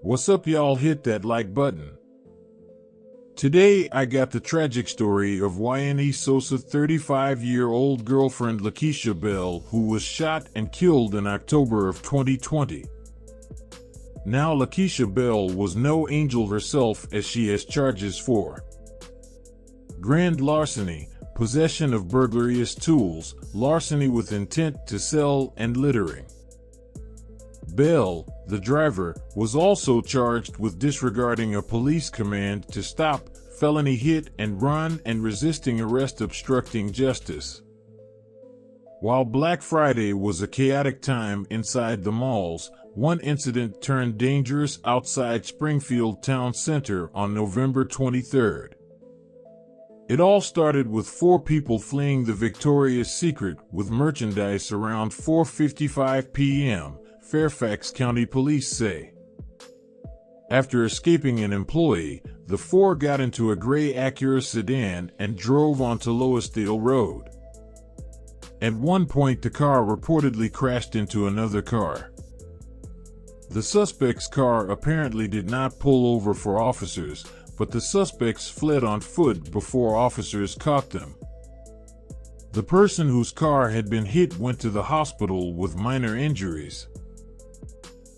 What's up, y'all? Hit that like button. Today, I got the tragic story of YNE Sosa's 35-year-old girlfriend Lakeisha Bell, who was shot and killed in October of 2020. Now, Lakeisha Bell was no angel herself, as she has charges for grand larceny, possession of burglarious tools, larceny with intent to sell, and littering. Bell, the driver, was also charged with disregarding a police command to stop, felony hit and run, and resisting arrest obstructing justice. While Black Friday was a chaotic time inside the malls, one incident turned dangerous outside Springfield Town Center on November 23rd. It all started with 4 people fleeing the Victoria's Secret with merchandise around 4:55 p.m., Fairfax County Police say. After escaping an employee, the 4 got into a gray Acura sedan and drove onto Loisdale Road. At one point, the car reportedly crashed into another car. The suspect's car apparently did not pull over for officers, but the suspects fled on foot before officers caught them. The person whose car had been hit went to the hospital with minor injuries.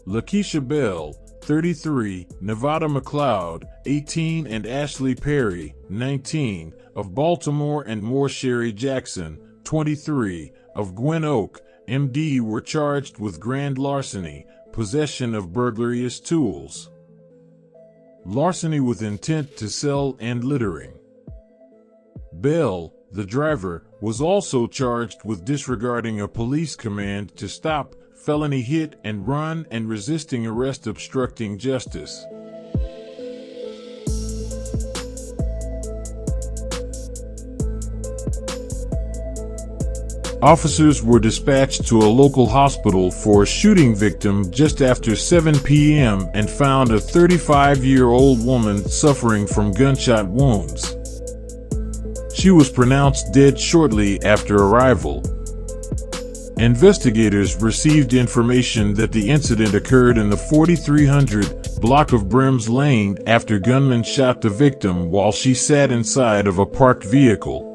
Lakeisha Bell, 33, Nevada McLeod, 18, and Ashley Perry, 19, of Baltimore, and Sherry Jackson, 23, of Gwen Oak, MD, were charged with grand larceny, possession of burglarious tools, larceny with intent to sell, and littering. Bell, the driver, was also charged with disregarding a police command to stop, felony hit and run, and resisting arrest obstructing justice. Officers were dispatched to a local hospital for a shooting victim just after 7 p.m. and found a 35-year-old woman suffering from gunshot wounds. She was pronounced dead shortly after arrival. Investigators received information that the incident occurred in the 4300 block of Brims Lane after gunmen shot the victim while she sat inside of a parked vehicle.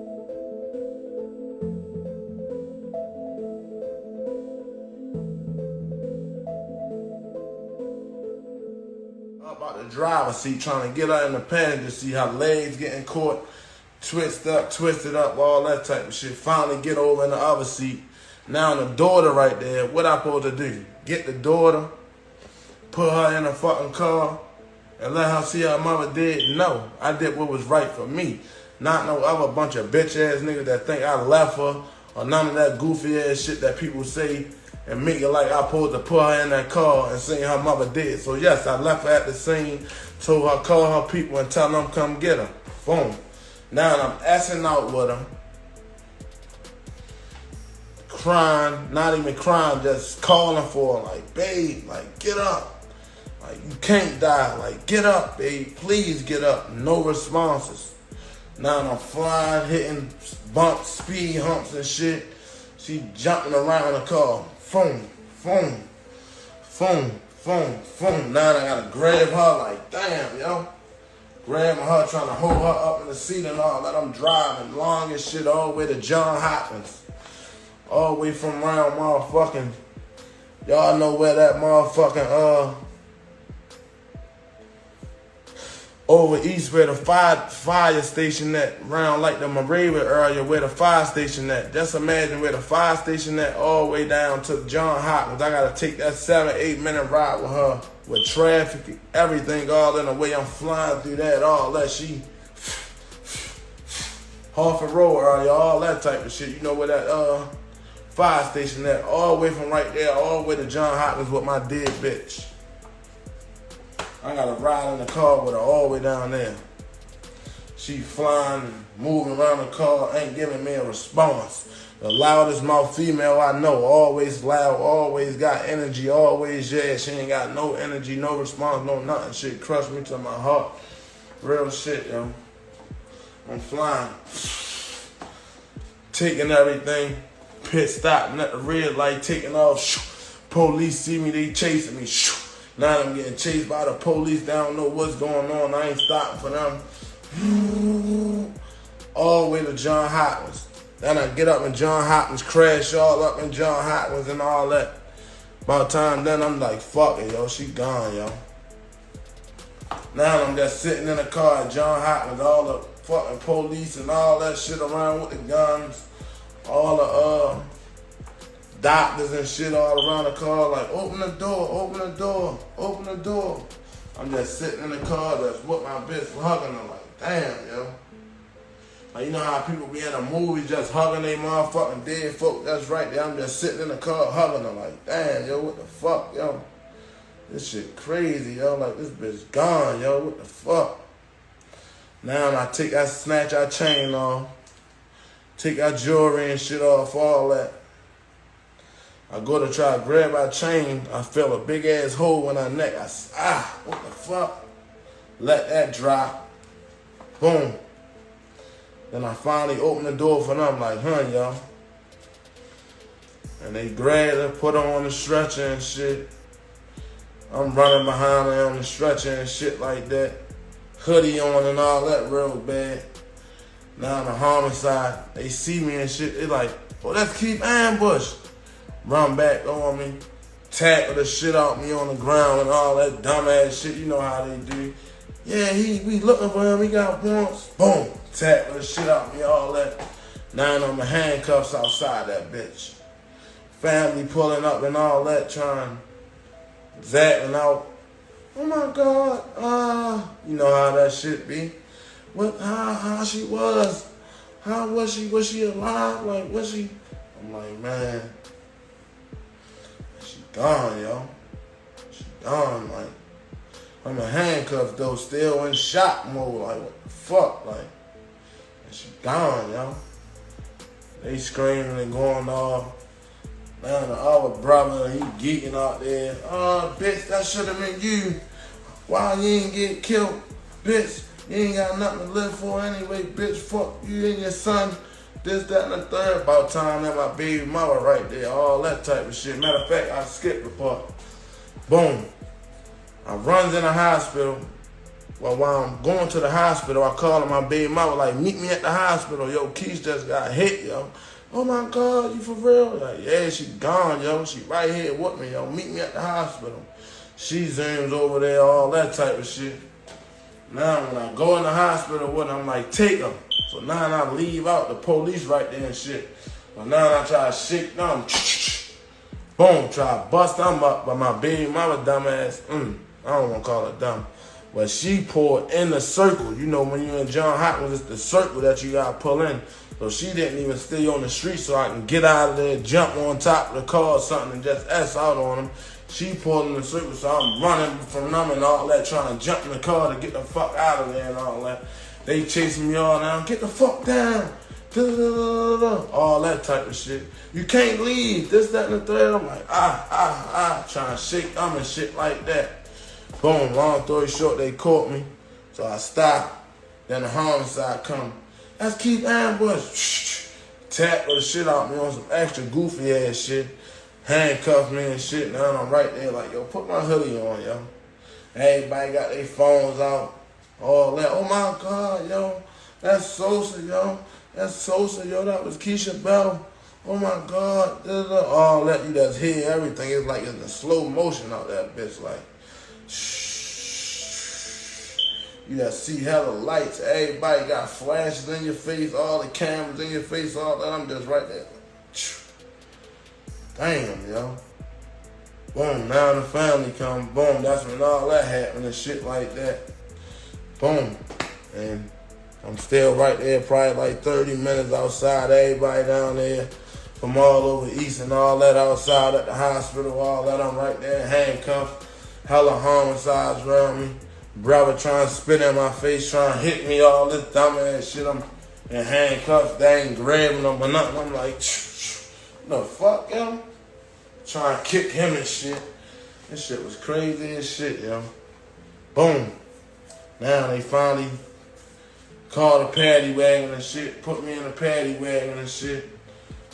About the driver's seat, trying to get her in the passenger seat, her legs getting caught, twisted up, all that type of shit. Finally get over in the other seat. Now the daughter right there, what I supposed to do? Get the daughter, put her in a fucking car, and let her see her mother dead? No, I did what was right for me. Not no other bunch of bitch ass niggas that think I left her, or none of that goofy ass shit that people say and make it like I supposed to put her in that car and see her mother dead. So yes, I left her at the scene, told her call her people and tell them come get her. Boom. Now I'm assing out with her. Crying, not even crying, just calling for her, like, babe, like, get up. Like, you can't die. Like, get up, babe. Please get up. No responses. Now I'm flying, hitting bumps, speed humps and shit. She jumping around the car. Boom, boom, boom, boom, boom. Now I gotta grab her, like, damn, yo. Grabbing her, trying to hold her up in the seat and all that. I'm driving long as shit all the way to John Hopkins. All the way from around motherfucking, y'all know where that motherfucking, over east where the fire station at, around like the Moravian area where the fire station at. Just imagine where the fire station at, all the way down to John Hopkins. I gotta take that 7-8 minute ride with her, with traffic, everything all in the way. I'm flying through that, all that. She Harford Road area, all that type of shit. You know where that fire station at, all the way from right there, all the way to John Hopkins with my dead bitch. I gotta ride in the car with her all the way down there. She flying, moving around the car, ain't giving me a response. The loudest mouth female I know, always loud, always got energy, always yeah. She ain't got no energy, no response, no nothing. Shit crushed me to my heart. Real shit, yo. I'm flying, taking everything. Pit stop, at the red light, taking off. Police see me, they chasing me. Now I'm getting chased by the police. They don't know what's going on. I ain't stopping for them. All the way to John Hopkins. Then I get up in John Hopkins, crash all up in John Hopkins and all that. By the time then, I'm like, fuck it, yo. She gone, yo. Now I'm just sitting in the car at John Hopkins, all the fucking police and all that shit around with the guns. All the doctors and shit all around the car, like, open the door, open the door, open the door. I'm just sitting in the car, just with my bitch hugging her, like, damn, yo. Like, you know how people be in a movie just hugging they motherfucking dead folk? That's right there. I'm just sitting in the car hugging her, like, damn, yo, what the fuck, yo? This shit crazy, yo. Like, this bitch gone, yo. What the fuck? Now I snatch our chain off, take our jewelry and shit off, all that. I go to try to grab our chain. I feel a big ass hole in her neck. What the fuck? Let that drop. Boom. Then I finally open the door for them, like, yo. And they grabbed her, put her on the stretcher and shit. I'm running behind her on the stretcher and shit like that. Hoodie on and all that real bad. Now the homicide, they see me and shit. They like, oh, let's keep ambush. Run back on me. Tackle the shit out me on the ground and all that dumbass shit. You know how they do. Yeah, we looking for him. He got warrants. Boom. Tackle the shit out me, all that. Now I'm in handcuffs outside that bitch. Family pulling up and all that, trying, zapping out. Oh my God, you know how that shit be. How she was? How was she? Was she alive? Like, was she? I'm like, man, she gone, yo. She gone, like. I'm in handcuffs though, still in shock mode. Like, what the fuck, like. And she gone, yo. They screaming and going off. Now the other brother, he geeking out there. Oh, bitch, that should have been you. Why you ain't get killed? Bitch, you ain't got nothing to live for anyway. Bitch, fuck you and your son. This, that, and the third. About time that my baby mama right there. All that type of shit. Matter of fact, I skipped the part. Boom. I runs in the hospital. Well, while I'm going to the hospital, I call my baby mama, like, meet me at the hospital. Yo, Keith just got hit, yo. Oh my God, you for real? Like, yeah, she gone, yo. She right here with me, yo. Meet me at the hospital. She zooms over there, all that type of shit. Now, when I go in the hospital with her, I'm like, take her. So now I leave out, the police right there and shit. But now I try to shake them. Boom, try to bust them up. But my baby mama dumbass, I don't want to call her dumb. But she pulled in the circle. You know, when you're in John Hopkins, it's the circle that you got to pull in. So she didn't even stay on the street so I can get out of there, jump on top of the car or something and just S out on them. She pulled in the circle, so I'm running from them and all that, trying to jump in the car to get the fuck out of there and all that. They chasing me all down. Get the fuck down. All that type of shit. You can't leave. This, that, and the third. I'm like, trying to shake them and shit like that. Boom, long story short, they caught me. So I stopped. Then the homicide come. Let's keep ambush. Tackle the shit out me on some extra goofy ass shit. Handcuff me and shit. Now I'm right there like, yo, put my hoodie on, yo. Everybody got their phones out. All that. Oh my God, yo. That's Sosa, yo. That's Sosa, yo. That was Keisha Bell. Oh my God. All that. You just hear everything. It's like in the slow motion out that bitch. Like, you just see hella lights. Everybody got flashes in your face. All the cameras in your face. All that. I'm just right there. Damn, yo. Boom, now the family come. Boom, that's when all that happened and shit like that. Boom. And I'm still right there, probably like 30 minutes outside. Everybody down there from all over East and all that outside at the hospital, all that. I'm right there, handcuffed. Hella homicides around me. Brother trying to spit in my face, trying to hit me, all this dumbass shit. I'm in handcuffs. They ain't grabbing them or nothing. I'm like, the fuck, yo? Trying to kick him and shit. This shit was crazy as shit, yo. Boom. Now they finally called a paddy wagon and shit, put me in a paddy wagon and shit.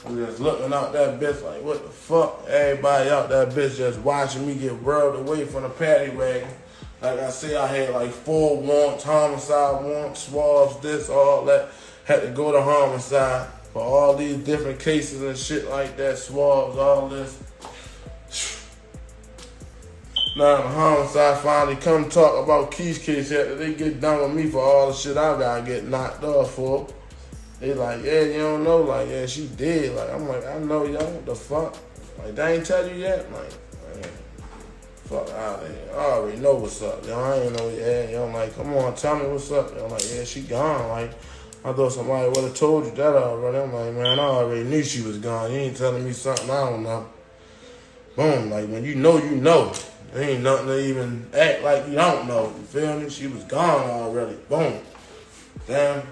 I'm just looking out that bitch like, what the fuck? Everybody out that bitch just watching me get whirled away from the paddy wagon. Like I say, I had like 4 warrants, homicide warrants, swabs, this, all that. Had to go to homicide for all these different cases and shit like that, swabs, all this. Now the homicide finally come talk about Keith's case after they get done with me for all the shit I gotta get knocked off for. They like, yeah, you don't know, like, yeah, she dead. Like, I'm like, I know, yo, what the fuck? Like, they ain't tell you yet? Like, man, fuck out of here. I already know what's up, yo. I ain't know yet. Yo, like, come on, tell me what's up. Yo, like, yeah, she gone. Like, I thought somebody would have told you that already. I'm like, man, I already knew she was gone. You ain't telling me something I don't know. Boom, like, when you know, you know. There ain't nothing to even act like you don't know. You feel me? She was gone already. Boom. Damn.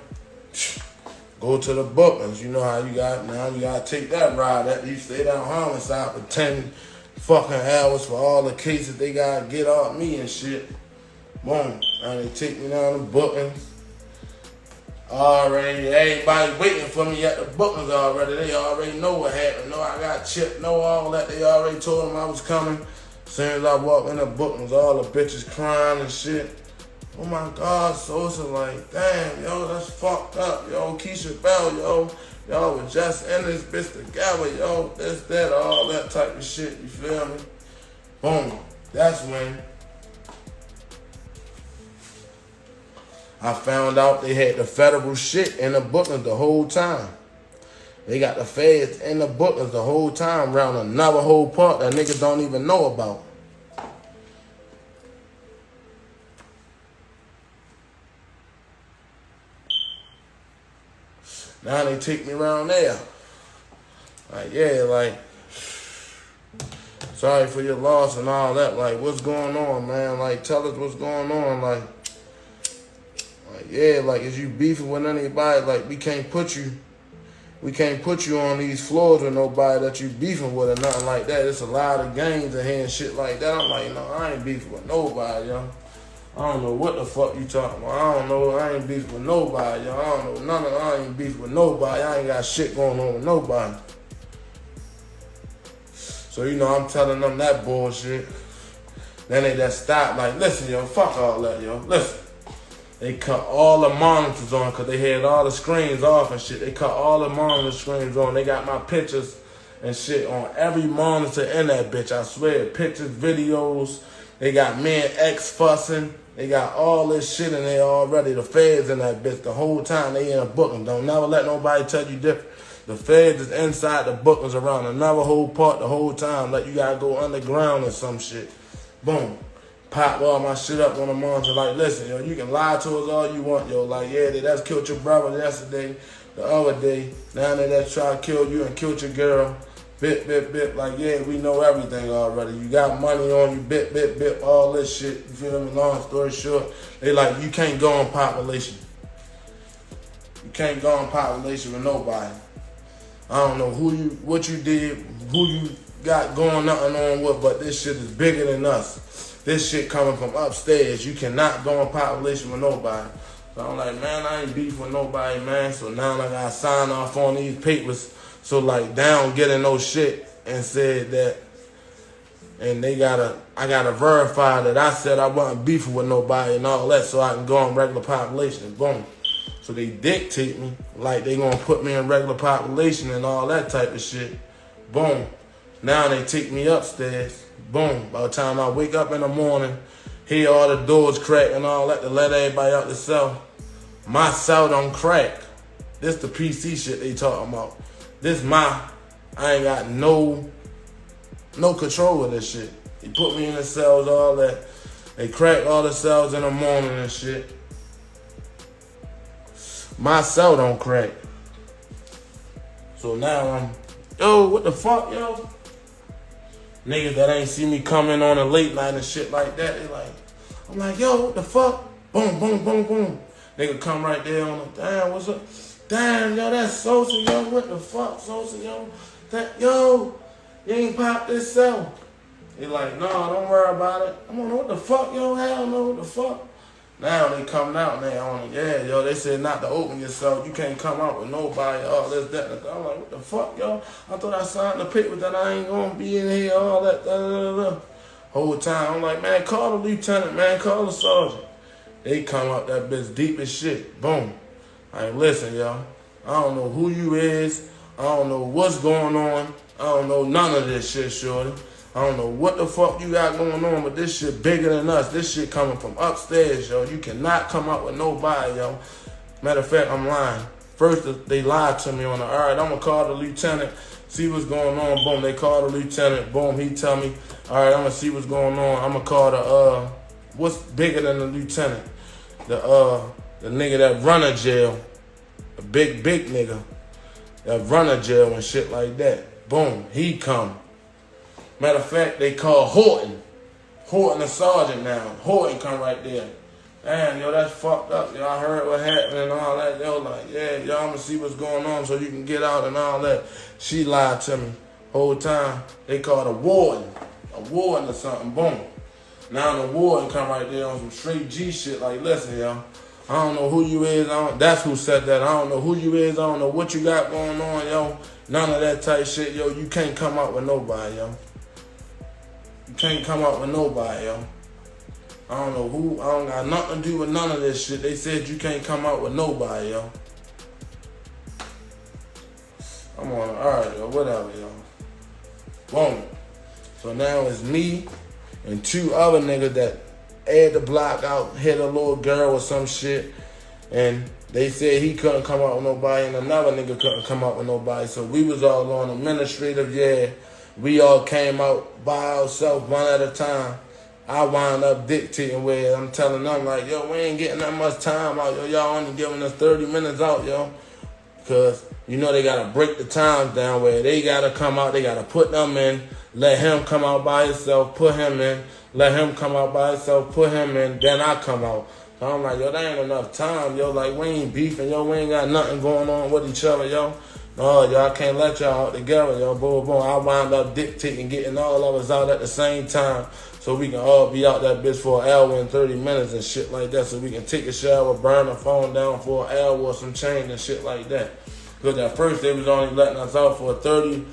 Go to the bookings. You know how you got, now you gotta take that ride. After you stay down homicide for 10 fucking hours for all the cases they gotta get off me and shit. Boom. And they take me down the bookings. Already, everybody waiting for me at the bookings already. They already know what happened. Know I got chipped, know all that. They already told them I was coming. As soon as I walked in the bookings, all the bitches crying and shit. Oh my God, Sosa, like, damn, yo, that's fucked up, yo, Keisha Bell, yo, y'all was just in this bitch together, yo, this, that, all that type of shit, you feel me? Boom, that's when I found out they had the federal shit in the bookings the whole time. They got the feds in the bookings the whole time around another whole part that niggas don't even know about. Now they take me around there. Like, yeah, like, sorry for your loss and all that. Like, what's going on, man? Like, tell us what's going on. Like yeah, like, is you beefing with anybody? Like, we can't put you on these floors with nobody that you beefing with or nothing like that. It's a lot of games in here and shit like that. I'm like, no, I ain't beefing with nobody, yo. I don't know what the fuck you talking about. I don't know. I ain't beefing with nobody, yo. I don't know none of. I ain't beefing with nobody. I ain't got shit going on with nobody. So, you know, I'm telling them that bullshit. Then they just stop. Like, listen, yo, fuck all that, yo. Listen. They cut all the monitors on because they had all the screens off and shit. They cut all the monitor screens on. They got my pictures and shit on every monitor in that bitch. I swear, pictures, videos. They got me and X fussing. They got all this shit in there already. The feds in that bitch the whole time. They in a booking. Don't never let nobody tell you different. The feds is inside the bookings around another whole part the whole time. Like you gotta go underground or some shit. Boom. Pop all my shit up on the monitor. Like, listen, yo, you can lie to us all you want, yo. Like, yeah, they just killed your brother yesterday, the other day. Now they just try to kill you and killed your girl. Bit, bit, bit. Like, yeah, we know everything already. You got money on you, bit, bit, bit, all this shit. You feel me? Long story short, they like, you can't go on population. You can't go on population with nobody. I don't know what you did, who you got going nothing on with, but this shit is bigger than us. This shit coming from upstairs. You cannot go in population with nobody. So I'm like, man, I ain't beef with nobody, man. So now I gotta sign off on these papers. So like, down getting no shit and said that, and I gotta verify that I said I wasn't beefing with nobody and all that, so I can go on regular population. Boom. So they dictate me like they gonna put me in regular population and all that type of shit. Boom. Now they take me upstairs. Boom. By the time I wake up in the morning, hear all the doors crack and all that to let everybody out the cell. My cell don't crack. This the PC shit they talking about. I ain't got no control of this shit. They put me in the cells, all that. They crack all the cells in the morning and shit. My cell don't crack. So now I'm, yo, what the fuck, yo? Niggas that ain't see me coming on a late night and shit like that, they like, I'm like, yo, what the fuck? Boom, boom, boom, boom. Nigga come right there on the, damn, what's up? Damn, yo, that's Sosa, yo, what the fuck, Sosa, yo? Yo, you ain't popped this cell. They like, no, don't worry about it. I'm on, what the fuck, yo, hell no, what the fuck? Now they coming out and they on it. Yeah, yo, they said not to open yourself. You can't come out with nobody, all this, that, and that. I'm like, what the fuck, yo? I thought I signed the paper that I ain't gonna be in here, all that, Whole time, I'm like, man, call the lieutenant, man, call the sergeant. They come up that bitch deep as shit. Boom. Like, listen, yo, I don't know who you is. I don't know what's going on. I don't know none of this shit, shorty. I don't know what the fuck you got going on, but this shit bigger than us. This shit coming from upstairs, yo. You cannot come out with nobody, yo. Matter of fact, I'm lying. First, they lied to me on the, all right, I'm going to call the lieutenant, see what's going on. Boom, they call the lieutenant. Boom, he tell me, all right, I'm going to see what's going on. I'm going to call the, what's bigger than the lieutenant? The nigga that run a jail. A big nigga that run a jail and shit like that. Boom, he come. Matter of fact, they call Horton. Horton the sergeant now. Horton come right there. Damn, yo, that's fucked up. Yo, I heard what happened and all that. They was like, yeah, yo, I'm gonna see what's going on so you can get out and all that. She lied to me. Whole time, they called a warden. A warden or something. Boom. Now the warden come right there on some straight G shit like, listen, yo, I don't know who you is. That's who said that. I don't know who you is. I don't know what you got going on, yo. None of that type shit, yo. You can't come out with nobody, yo. You can't come out with nobody, yo. I don't know who. I don't got nothing to do with none of this shit. They said you can't come out with nobody, yo. I'm on, alright, yo. Whatever, yo. Boom. So now it's me and two other niggas that had the block out, hit a little girl or some shit. And they said he couldn't come out with nobody and another nigga couldn't come out with nobody. So we was all on administrative, yeah. We all came out by ourselves one at a time. I wound up dictating where I'm telling them like, yo, we ain't getting that much time out, yo. Y'all only giving us 30 minutes out, yo. Because, you know, they got to break the times down where they got to come out. They got to put them in, let him come out by himself, put him in, let him come out by himself, put him in, then I come out. So I'm like, yo, that ain't enough time, yo. Like, we ain't beefing, yo. We ain't got nothing going on with each other, yo. No, y'all can't let y'all out together, yo. Boom, boom. I wound up dictating, getting all of us out at the same time so we can all be out that bitch for an hour and 30 minutes and shit like that so we can take a shower, burn the phone down for an hour or some change and shit like that. Because at first they was only letting us out for 30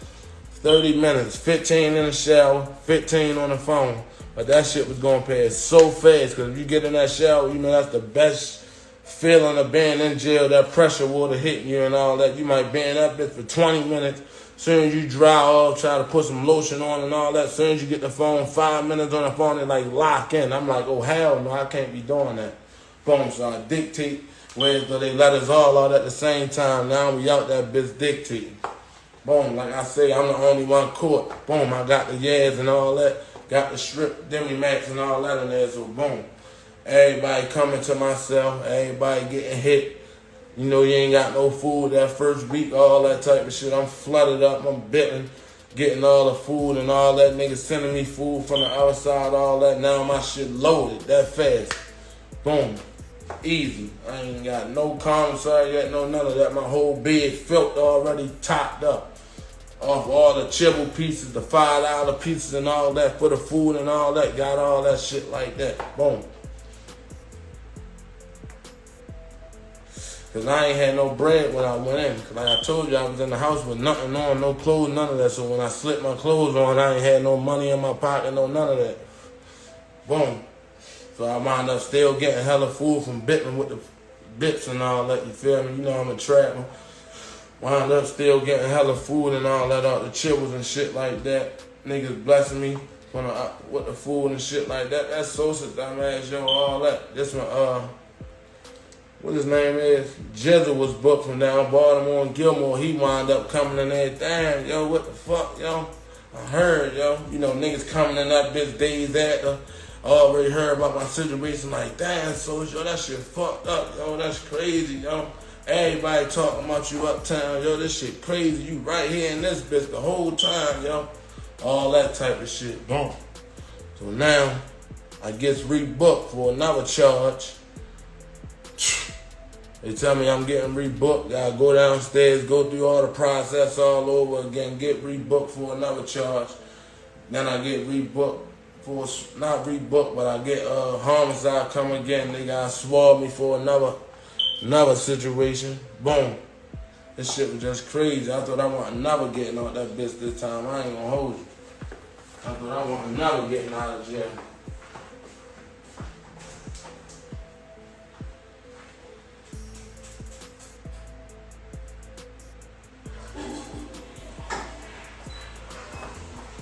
minutes, 15 in the shower, 15 on the phone. But that shit was going past so fast because if you get in that shower, you know that's the best feeling of being in jail, that pressure water hitting you and all that. You might be in that bitch for 20 minutes. Soon as you dry off, try to put some lotion on and all that. Soon as you get the phone, 5 minutes on the phone, they like lock in. I'm like, oh hell no, I can't be doing that. Boom, so I dictate where they let us all out at the same time. Now we out that bitch dictating. Boom, like I say, I'm the only one caught. Boom, I got the Yaz and all that. Got the strip, Demi Max and all that in there, so boom. Everybody coming to my cell, everybody getting hit. You know, you ain't got no food that first week, all that type of shit. I'm flooded up, I'm bitten, getting all the food and all that. Niggas sending me food from the outside, all that. Now my shit loaded that fast. Boom. Easy. I ain't got no commissary yet, no none of that. My whole bed felt already topped up. Off all the chibble pieces, the $5 pieces and all that for the food and all that. Got all that shit like that. Boom. Because I ain't had no bread when I went in. Because like I told you, I was in the house with nothing on, no clothes, none of that. So when I slipped my clothes on, I ain't had no money in my pocket, no none of that. Boom. So I wound up still getting hella food from Bitman with the bits and all that, you feel me? You know I'm a trapper. Wound up still getting hella food and all that out the chibbles and shit like that. Niggas blessing me with the food and shit like that. That's Sosa, dumbass, yo, all that. This one, what his name is? Jizzle was booked from down Baltimore and Gilmore. He wound up coming in there. Damn, yo, what the fuck, yo? I heard, yo. You know, niggas coming in that bitch days after. Already heard about my situation. Like, damn, Sosa, yo, that shit fucked up, yo. That's crazy, yo. Everybody talking about you uptown, yo. This shit crazy. You right here in this bitch the whole time, yo. All that type of shit. Boom. So now, I gets rebooked for another charge. They tell me I'm getting rebooked. I go downstairs, go through all the process all over again, get rebooked for another charge. Then I get rebooked for not rebooked, but I get homicide come again. They got swab me for another situation. Boom. This shit was just crazy. I thought I wasn't never getting out that bitch this time. I ain't gonna hold you. I thought I wasn't never getting out of jail.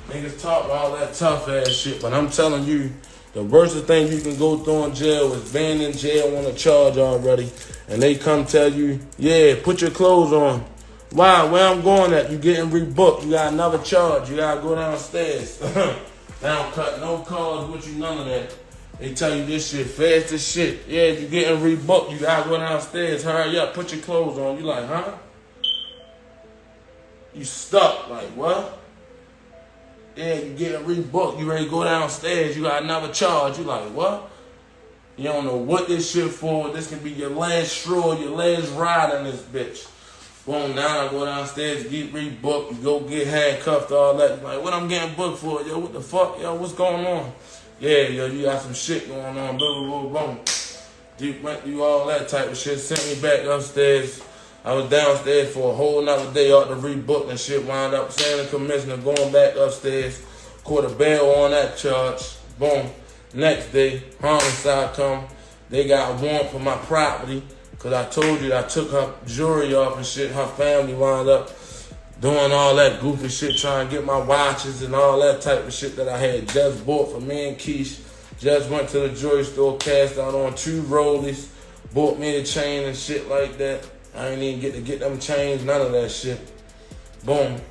Niggas talk all that tough ass shit, but I'm telling you, the worst thing you can go through in jail is being in jail on a charge already, and they come tell you, yeah, put your clothes on. Why? Where I'm going at? You getting rebooked. You got another charge. You gotta go downstairs. They don't cut no calls with you, none of that. They tell you this shit fast as shit. Yeah, you getting rebooked. You gotta go downstairs. Hurry up. Put your clothes on. You like, huh? You stuck. Like, what? Yeah, you getting rebooked. You ready to go downstairs. You got another charge. You like, what? You don't know what this shit for. This can be your last straw, your last ride in this bitch. Boom, now I go downstairs, get rebooked, you go get handcuffed, all that. Like, what I'm getting booked for? Yo, what the fuck? Yo, what's going on? Yeah, yo, you got some shit going on. Boom, boom, boom. Dude went through all that type of shit, sent me back upstairs. I was downstairs for a whole nother day out to rebook and shit. Wound up saying the commissioner, going back upstairs. Caught a bail on that charge. Boom. Next day, homicide come. They got a warrant for my property. Cause I told you that I took her jewelry off and shit. Her family wound up doing all that goofy shit, trying to get my watches and all that type of shit that I had just bought for me and Keish. Just went to the jewelry store, cashed out on 2 rollies, bought me a chain and shit like that. I ain't even get them chains, none of that shit. Boom.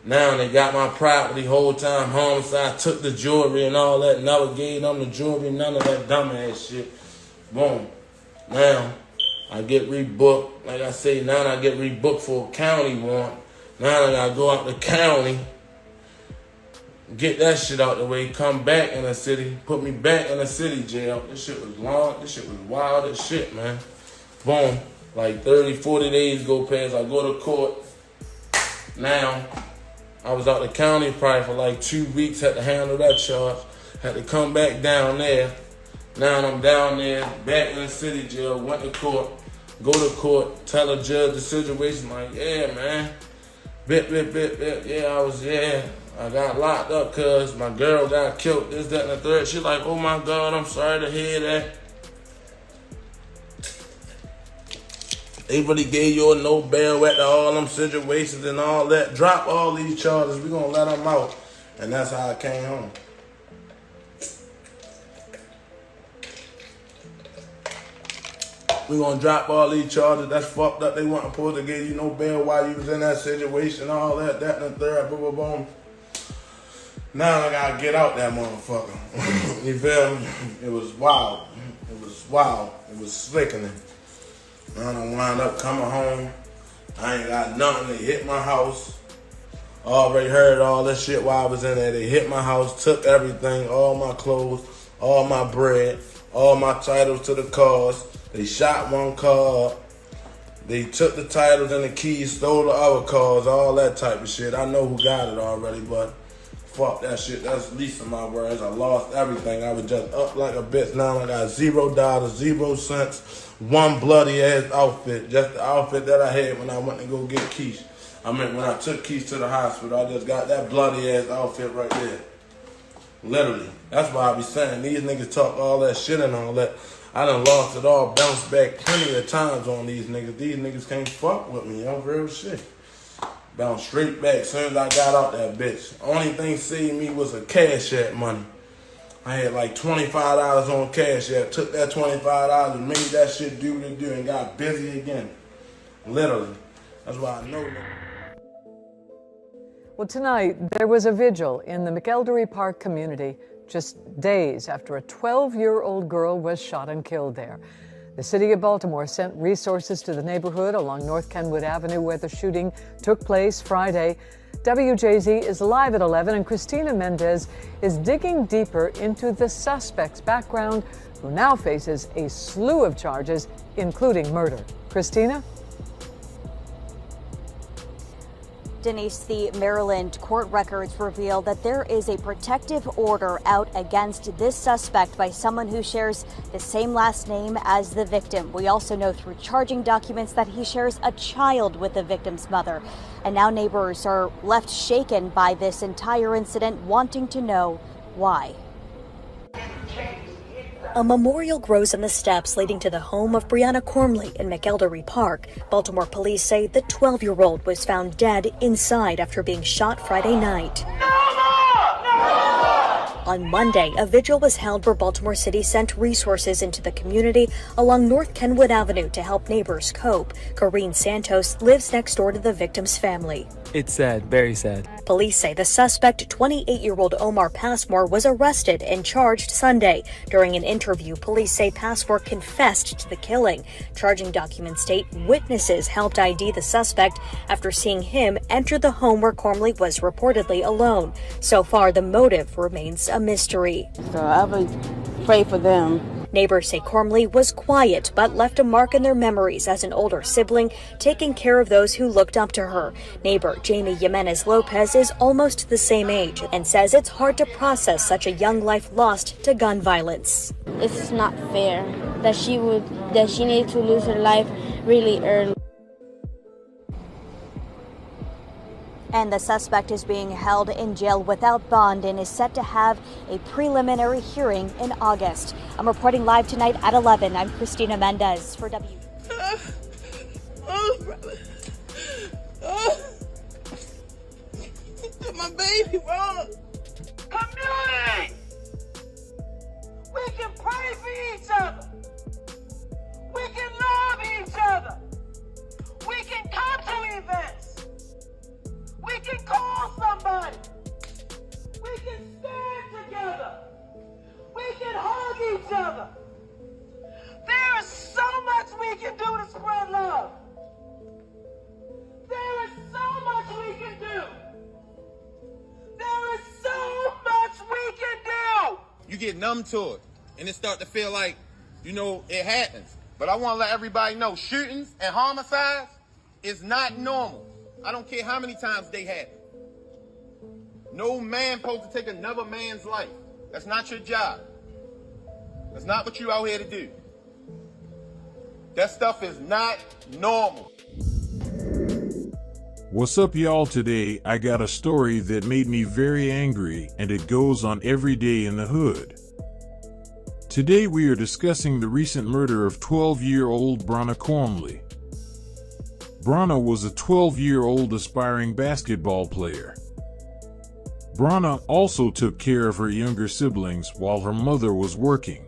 Now they got my property, whole time homicide, took the jewelry and all that, never gave them the jewelry, none of that dumbass shit. Boom. Now I get rebooked. Like I say, now I get rebooked for a county warrant. Now I gotta go out the county, get that shit out the way, come back in the city, put me back in the city jail. This shit was long, this shit was wild as shit, man. Boom. Like 30, 40 days go past, I go to court. Now, I was out the county probably for like 2 weeks, had to handle that charge. Had to come back down there. Now I'm down there, back in the city jail, went to court, go to court, tell the judge the situation, like, yeah, man, yeah, I got locked up cause my girl got killed, this, that, and the third. She like, oh my God, I'm sorry to hear that. They really gave you a no bail after all them situations and all that. Drop all these charges, we gonna let them out. And that's how I came home. We gonna drop all these charges. That's fucked up. They weren't supposed to give you no bail while you was in that situation, all that, that, and the third, boom, boom, boom. Now I gotta get out that motherfucker. You feel me? It was wild. It was wild. It was sickening. I done wound up coming home. I ain't got nothing. They hit my house. Already heard all that shit while I was in there. They hit my house, took everything, all my clothes, all my bread, all my titles to the cars. They shot one car up. They took the titles and the keys, stole the other cars, all that type of shit. I know who got it already, but fuck that shit. That's the least of my worries. I lost everything. I was just up like a bitch. Now I got $0, 0 cents, one bloody ass outfit. Just the outfit that I had when I went to go get Keish. I mean, when I took Keish to the hospital, I just got that bloody ass outfit right there. Literally. That's why I be saying these niggas talk all that shit and all that. I done lost it all, bounced back plenty of times on these niggas. These niggas can't fuck with me, yo, real shit. Bounced straight back as soon as I got out that bitch. Only thing saved me was a Cash App money. I had like $25 on Cash App. Took that $25 and made that shit do what it do and got busy again. Literally. That's why I know that. Well, tonight there was a vigil in the McElderry Park community just days after a 12-year-old girl was shot and killed there. The city of Baltimore sent resources to the neighborhood along North Kenwood Avenue where the shooting took place Friday. WJZ is live at 11, and Christina Mendez is digging deeper into the suspect's background, who now faces a slew of charges, including murder. Christina? Denise, the Maryland court records reveal that there is a protective order out against this suspect by someone who shares the same last name as the victim. We also know through charging documents that he shares a child with the victim's mother. And now neighbors are left shaken by this entire incident, wanting to know why. A memorial grows on the steps leading to the home of Breonna Cormley in McElderry Park. Baltimore police say the 12-year-old was found dead inside after being shot Friday night. On Monday, a vigil was held where Baltimore City sent resources into the community along North Kenwood Avenue to help neighbors cope. Corrine Santos lives next door to the victim's family. It's sad, very sad. Police say the suspect, 28-year-old Omar Passmore, was arrested and charged Sunday. During an interview, police say Passmore confessed to the killing. Charging documents state witnesses helped ID the suspect after seeing him enter the home where Cormley was reportedly alone. So far, the motive remains a mystery. So I would pray for them. Neighbors say Cormley was quiet but left a mark in their memories as an older sibling, taking care of those who looked up to her. Neighbor Jamie Jimenez Lopez is almost the same age and says it's hard to process such a young life lost to gun violence. It's not fair that she needed to lose her life really early. And the suspect is being held in jail without bond and is set to have a preliminary hearing in August. I'm reporting live tonight at 11. I'm Christina Mendez for W. Oh, brother. Oh. My baby, bro. Community! We can pray for each other. We can love each other. We can come to events. We can call somebody. We can stand together. We can hug each other. There is so much we can do to spread love. There is so much we can do. There is so much we can do. You get numb to it, and it start to feel like, it happens. But I want to let everybody know, shootings and homicides is not normal. I don't care how many times they happen. No man supposed to take another man's life. That's not your job. That's not what you out here to do. That stuff is not normal. What's up, y'all? Today I got a story that made me very angry, and it goes on every day in the hood. Today we are discussing the recent murder of 12-year-old Breonna Cormley. Breonna was a 12-year-old aspiring basketball player. Breonna also took care of her younger siblings while her mother was working.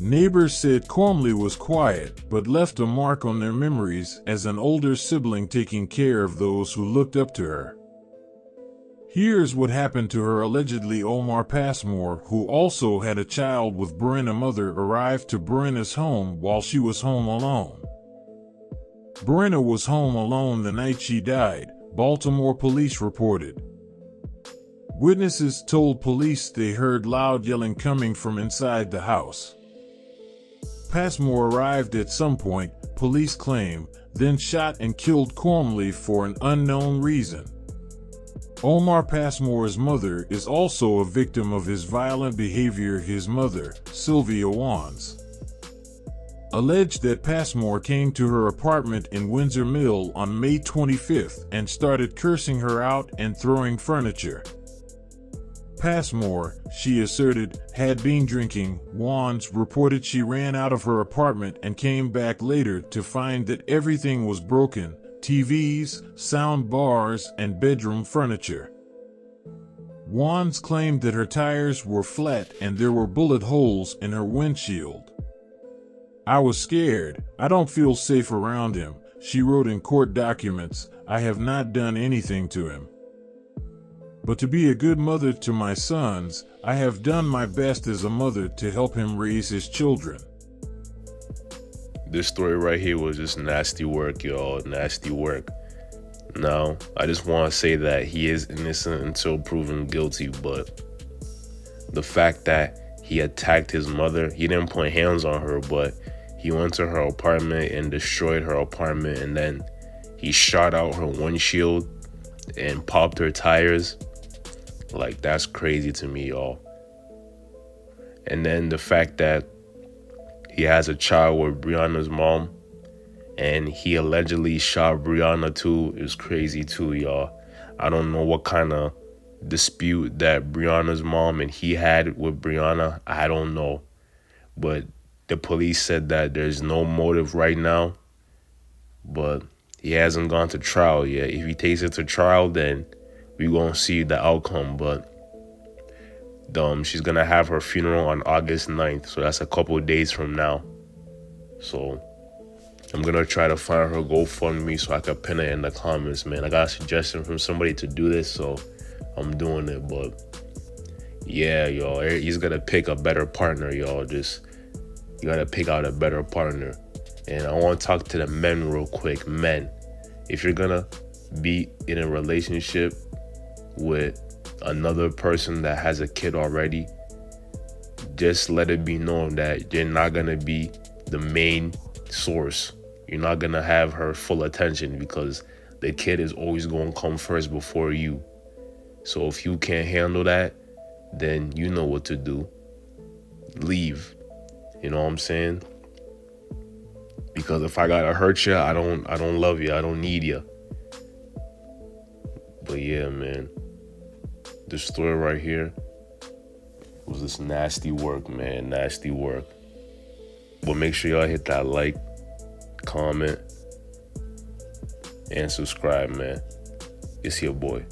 Neighbors said Cormley was quiet but left a mark on their memories as an older sibling taking care of those who looked up to her. Here's what happened to her allegedly. Omar Passmore, who also had a child with Breonna's mother, arrived to Breonna's home while she was home alone. Breonna was home alone the night she died, Baltimore police reported. Witnesses told police they heard loud yelling coming from inside the house. Passmore arrived at some point, police claim, then shot and killed Cormley for an unknown reason. Omar Passmore's mother is also a victim of his violent behavior. His mother, Sylvia Wands, alleged that Passmore came to her apartment in Windsor Mill on May 25th and started cursing her out and throwing furniture. Passmore, she asserted, had been drinking. Wands reported she ran out of her apartment and came back later to find that everything was broken: TVs, sound bars, and bedroom furniture. Wands claimed that her tires were flat and there were bullet holes in her windshield. "I was scared. I don't feel safe around him," she wrote in court documents. "I have not done anything to him. But to be a good mother to my sons, I have done my best as a mother to help him raise his children." This story right here was just nasty work, y'all. Nasty work. Now, I just want to say that he is innocent until proven guilty, but the fact that he attacked his mother, he didn't point hands on her, but he went to her apartment and destroyed her apartment, and then he he shot out her windshield and popped her tires. Like, that's crazy to me, y'all. And then the fact that he has a child with Breonna's mom, and he allegedly shot Breonna too, is crazy too, y'all. I don't know what kind of dispute that Breonna's mom and he had with Breonna. I don't know. But the police said that there's no motive right now. But he hasn't gone to trial yet. If he takes it to trial, then we're going to see the outcome. But she's going to have her funeral on August 9th. So that's a couple of days from now. So I'm going to try to find her GoFundMe so I can pin it in the comments, man. I got a suggestion from somebody to do this, so I'm doing it. But yeah, y'all, he's going to pick a better partner, y'all. You got to pick out a better partner. And I want to talk to the men real quick. Men, if you're going to be in a relationship with another person that has a kid already, just let it be known that you're not going to be the main source. You're not going to have her full attention, because the kid is always going to come first before you. So if you can't handle that, then you know what to do. Leave. You know what I'm saying? Because if I gotta hurt you, I don't love you. I don't need you. But yeah, man, this story right here was this nasty work, man. Nasty work. But make sure y'all hit that like, comment, and subscribe, man. It's your boy.